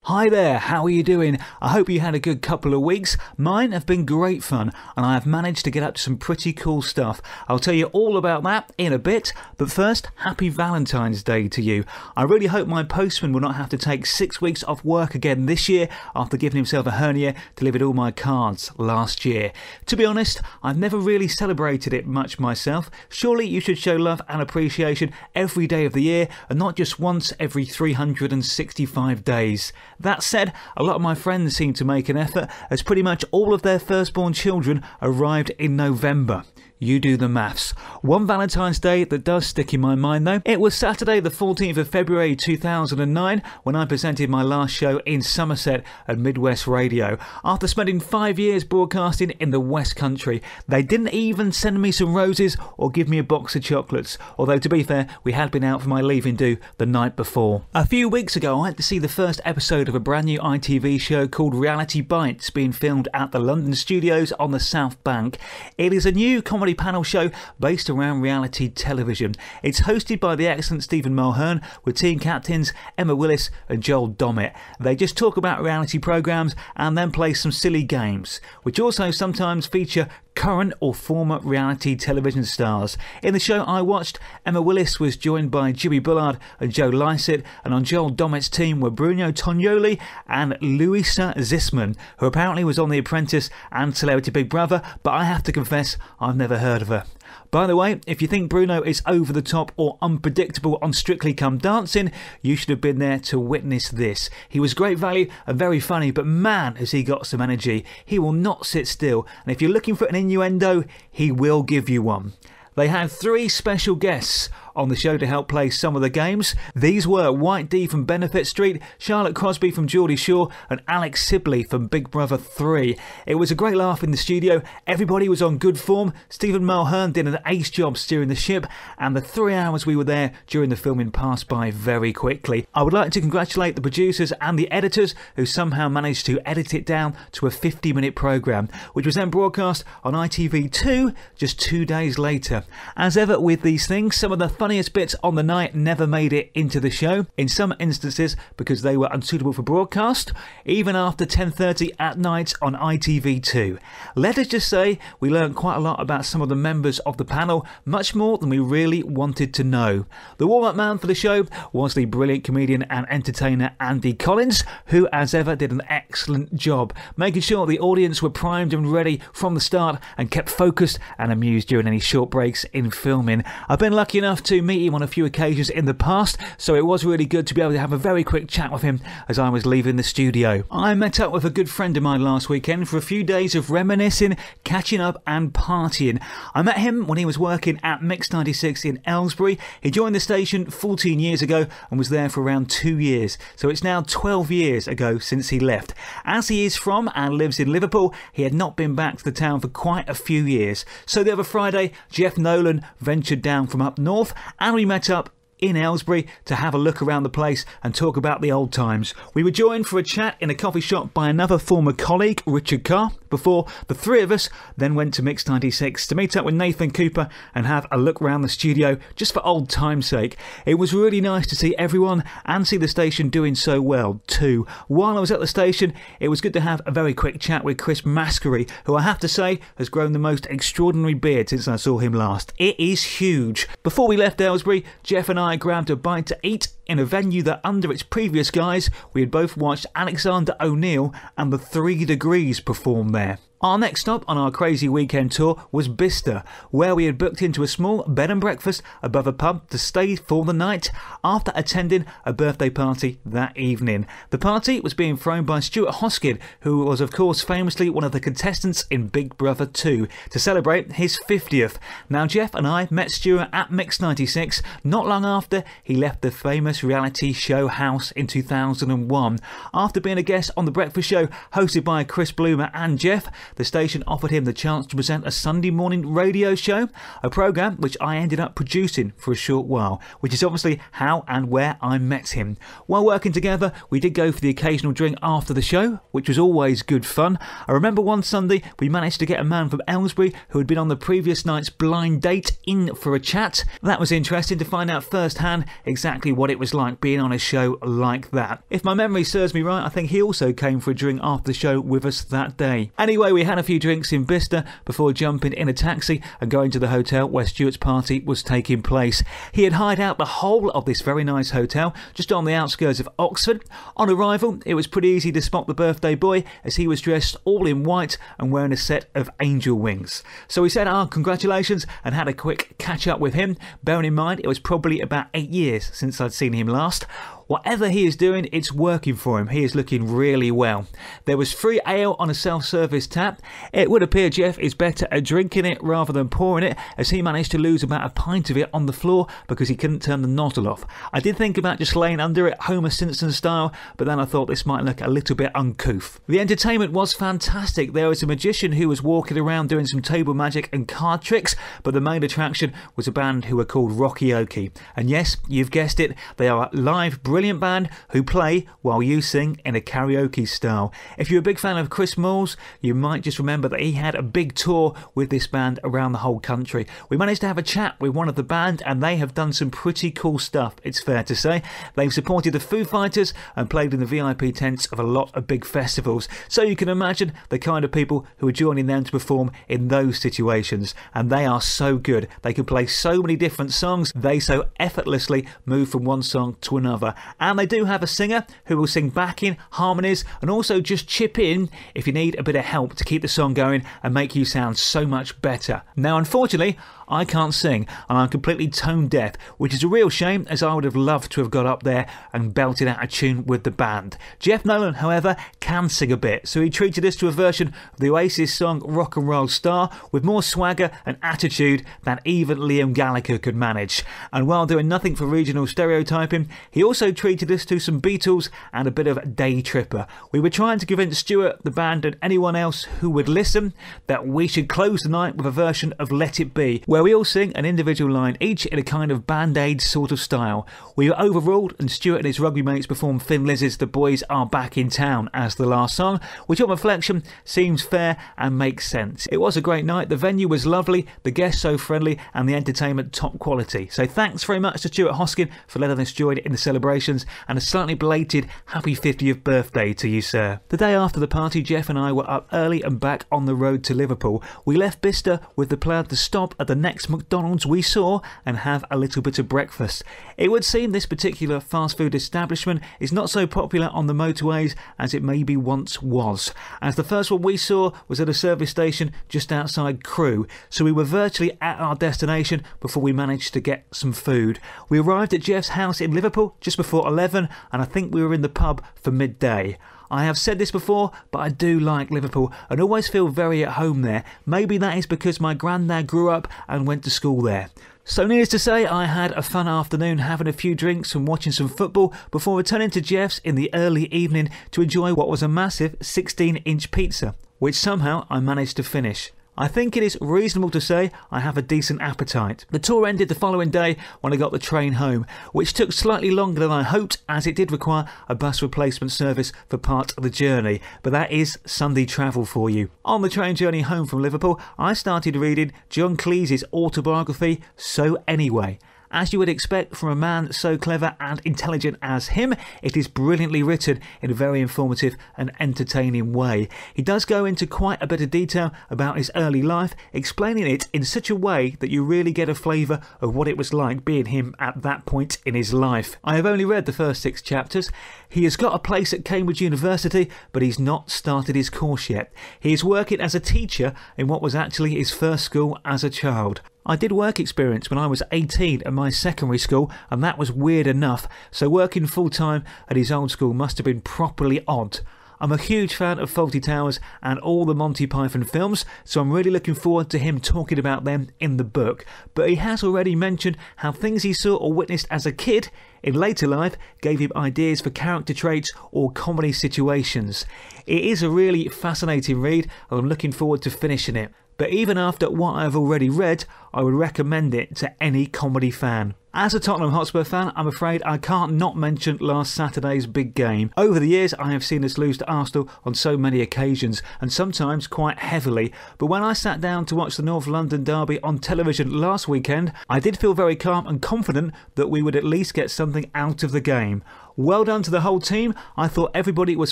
Hi there, how are you doing? I hope you had a good couple of weeks. Mine have been great fun and I have managed to get up to some pretty cool stuff. I'll tell you all about that in a bit, but first, happy Valentine's Day to you. I really hope my postman will not have to take 6 weeks off work again this year after giving himself a hernia delivered all my cards last year. To be honest, I've never really celebrated it much myself. Surely you should show love and appreciation every day of the year and not just once every 365 days. That said, a lot of my friends seem to make an effort as pretty much all of their firstborn children arrived in November. You do the maths. One Valentine's Day that does stick in my mind though, it was Saturday the 14th of February 2009 when I presented my last show in Somerset at Midwest Radio. After spending 5 years broadcasting in the West Country, they didn't even send me some roses or give me a box of chocolates, although to be fair, we had been out for my leaving do the night before. A few weeks ago I had to see the first episode of a brand new ITV show called Reality Bites being filmed at the London studios on the South Bank. It is a new comedy panel show based around reality television. It's hosted by the excellent Stephen Mulhern with team captains Emma Willis and Joel Dommett. They just talk about reality programmes and then play some silly games, which also sometimes feature current or former reality television stars. In the show I watched, Emma Willis was joined by Jimmy Bullard and Joe Lycett, and on Joel Dommett's team were Bruno Tognoli and Louisa Zisman, who apparently was on The Apprentice and Celebrity Big Brother, but I have to confess I've never heard of her. By the way, if you think Bruno is over the top or unpredictable on Strictly Come Dancing, you should have been there to witness this. He was great value and very funny, but man has he got some energy. He will not sit still, and if you're looking for an innuendo, he will give you one. They had 3 special guests on the show to help play some of the games. These were White D from Benefit Street, Charlotte Crosby from Geordie Shore and Alex Sibley from Big Brother 3. It was a great laugh in the studio, everybody was on good form, Stephen Mulhern did an ace job steering the ship, and the 3 hours we were there during the filming passed by very quickly. I would like to congratulate the producers and the editors who somehow managed to edit it down to a 50-minute programme, which was then broadcast on ITV2 just 2 days later. As ever with these things, some of the funniest bits on the night never made it into the show, in some instances because they were unsuitable for broadcast, even after 10:30 at night on ITV2. Let us just say we learned quite a lot about some of the members of the panel, much more than we really wanted to know. The warm-up man for the show was the brilliant comedian and entertainer Andy Collins, who as ever did an excellent job, making sure the audience were primed and ready from the start and kept focused and amused during any short breaks in filming. I've been lucky enough to meet him on a few occasions in the past, so it was really good to be able to have a very quick chat with him as I was leaving the studio. I met up with a good friend of mine last weekend for a few days of reminiscing, catching up and partying. I met him when he was working at Mix 96 in Aylesbury. He joined the station 14 years ago and was there for around 2 years, so it's now 12 years ago since he left. As he is from and lives in Liverpool, he had not been back to the town for quite a few years. So the other Friday, Jeff Nolan ventured down from up north and we met up in Aylesbury to have a look around the place and talk about the old times. We were joined for a chat in a coffee shop by another former colleague, Richard Carr, before the 3 of us then went to Mix 96 to meet up with Nathan Cooper and have a look around the studio just for old time's sake. It was really nice to see everyone and see the station doing so well too. While I was at the station, it was good to have a very quick chat with Chris Maskery, who I have to say has grown the most extraordinary beard since I saw him last. It is huge. Before we left Aylesbury, Jeff and I grabbed a bite to eat in a venue that under its previous guise we had both watched Alexander O'Neill and the 3 Degrees perform there. Our next stop on our crazy weekend tour was Bicester, where we had booked into a small bed and breakfast above a pub to stay for the night after attending a birthday party that evening. The party was being thrown by Stuart Hoskin, who was of course famously one of the contestants in Big Brother 2, to celebrate his 50th. Now Jeff and I met Stuart at Mix 96 not long after he left the famous reality show House in 2001. After being a guest on the breakfast show hosted by Chris Bloomer and Jeff, the station offered him the chance to present a Sunday morning radio show, a programme which I ended up producing for a short while, which is obviously how and where I met him. While working together, we did go for the occasional drink after the show, which was always good fun. I remember one Sunday we managed to get a man from Aylesbury who had been on the previous night's blind date in for a chat. That was interesting to find out firsthand exactly what it was like being on a show like that. If my memory serves me right, I think he also came for a drink after the show with us that day. Anyway, we had a few drinks in Bicester before jumping in a taxi and going to the hotel where Stuart's party was taking place. He had hired out the whole of this very nice hotel just on the outskirts of Oxford. On arrival, it was pretty easy to spot the birthday boy as he was dressed all in white and wearing a set of angel wings. So we said our congratulations and had a quick catch up with him, bearing in mind it was probably about 8 years since I'd seen him last. Whatever he is doing, it's working for him. He is looking really well. There was free ale on a self-service tap. It would appear Jeff is better at drinking it rather than pouring it, as he managed to lose about a pint of it on the floor because he couldn't turn the nozzle off. I did think about just laying under it Homer Simpson style, but then I thought this might look a little bit uncouth. The entertainment was fantastic. There was a magician who was walking around doing some table magic and card tricks, but the main attraction was a band who were called Rocky Okie. And yes, you've guessed it, they are a live, brilliant band who play while you sing in a karaoke style. If you're a big fan of Chris Moores, you might just remember that he had a big tour with this band around the whole country. We managed to have a chat with one of the band and they have done some pretty cool stuff, it's fair to say. They've supported the Foo Fighters and played in the VIP tents of a lot of big festivals, so you can imagine the kind of people who are joining them to perform in those situations, and they are so good. They can play so many different songs, they so effortlessly move from one song to another. And they do have a singer who will sing backing, harmonies, and also just chip in if you need a bit of help to keep the song going and make you sound so much better. Now, unfortunately, I can't sing and I'm completely tone deaf, which is a real shame, as I would have loved to have got up there and belted out a tune with the band. Jeff Nolan, however, can sing a bit, so he treated us to a version of the Oasis song Rock and Roll Star with more swagger and attitude than even Liam Gallagher could manage. And while doing nothing for regional stereotyping, he also treated us to some Beatles and a bit of Day Tripper. We were trying to convince Stuart, the band, and anyone else who would listen that we should close the night with a version of Let It Be, where we all sing an individual line each in a kind of Band-Aid sort of style. We were overruled and Stuart and his rugby mates performed Thin Lizzy's The Boys Are Back in Town as the last song, which on reflection seems fair and makes sense. It was a great night, the venue was lovely, the guests so friendly and the entertainment top quality. So thanks very much to Stuart Hoskin for letting us join in the celebrations, and a slightly belated happy 50th birthday to you, sir. The day after the party, Jeff and I were up early and back on the road to Liverpool. We left Bicester with the plan to stop at the next McDonald's we saw and have a little bit of breakfast. It would seem this particular fast food establishment is not so popular on the motorways as it maybe once was, as the first one we saw was at a service station just outside Crewe, so we were virtually at our destination before we managed to get some food. We arrived at Jeff's house in Liverpool just before 11 and I think we were in the pub for midday. I have said this before, but I do like Liverpool and always feel very at home there. Maybe that is because my granddad grew up and went to school there. So needless to say, I had a fun afternoon having a few drinks and watching some football before returning to Jeff's in the early evening to enjoy what was a massive 16-inch pizza, which somehow I managed to finish. I think it is reasonable to say I have a decent appetite. The tour ended the following day when I got the train home, which took slightly longer than I hoped as it did require a bus replacement service for part of the journey, but that is Sunday travel for you. On the train journey home from Liverpool, I started reading John Cleese's autobiography, So Anyway. As you would expect from a man so clever and intelligent as him, it is brilliantly written in a very informative and entertaining way. He does go into quite a bit of detail about his early life, explaining it in such a way that you really get a flavour of what it was like being him at that point in his life. I have only read the first 6 chapters. He has got a place at Cambridge University, but he's not started his course yet. He is working as a teacher in what was actually his first school as a child. I did work experience when I was 18 at my secondary school, and that was weird enough, so working full time at his old school must have been properly odd. I'm a huge fan of Fawlty Towers and all the Monty Python films, so I'm really looking forward to him talking about them in the book. But he has already mentioned how things he saw or witnessed as a kid in later life gave him ideas for character traits or comedy situations. It is a really fascinating read and I'm looking forward to finishing it. But even after what I've already read, I would recommend it to any comedy fan. As a Tottenham Hotspur fan, I'm afraid I can't not mention last Saturday's big game. Over the years, I have seen us lose to Arsenal on so many occasions, and sometimes quite heavily. But when I sat down to watch the North London derby on television last weekend, I did feel very calm and confident that we would at least get something out of the game. Well done to the whole team. I thought everybody was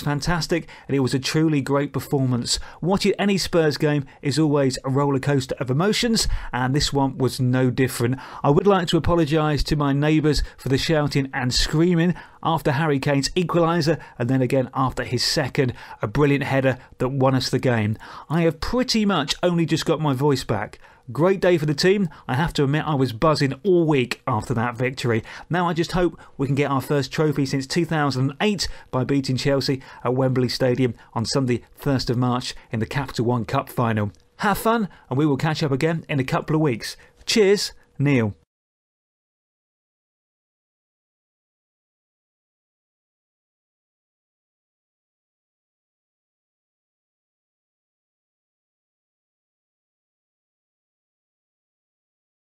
fantastic and it was a truly great performance. Watching any Spurs game is always a roller coaster of emotions, and this one was no different. I would like to apologise to my neighbours for the shouting and screaming after Harry Kane's equaliser and then again after his second, a brilliant header that won us the game. I have pretty much only just got my voice back. Great day for the team. I have to admit I was buzzing all week after that victory. Now I just hope we can get our first trophy since 2008 by beating Chelsea at Wembley Stadium on Sunday 1st of March in the Capital One Cup final. Have fun and we will catch up again in a couple of weeks. Cheers, Neil.